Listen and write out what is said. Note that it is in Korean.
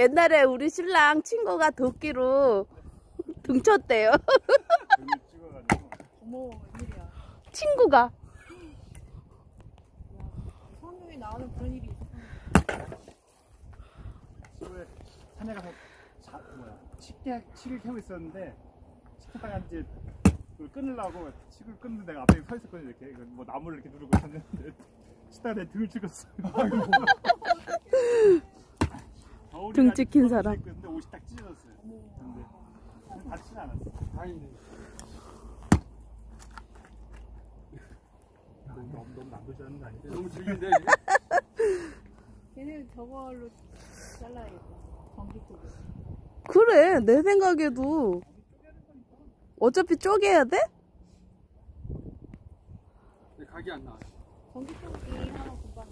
옛날에 우리 신랑 친구가 도끼로 등쳤대요. 어머, 웬일이야. 친구가. 성경에 나오는 그런 일이 있어. 시골에 산에 가서 칡을 캐고 있었는데 식탁에 이제 그걸 끊으려고 칡을 끊는데 내가 앞에 서 있었거든요. 이렇게 뭐 나무를 이렇게 누르고 있었는데 식탁에 내 등을 찍었어요. 등 찍힌 사람. 근데 옷이 딱 찢어졌어요. 근데 다치진 않았어. 다행이네. 너무 남부지않는 거 아닌데? 너무 즐긴데? 걔는 저걸로 잘라야겠다. 전기 쪽으로. 그래, 내 생각에도 어차피 쪼개야 돼? 각이 안 나와. 전기 쪽이 하나 금방.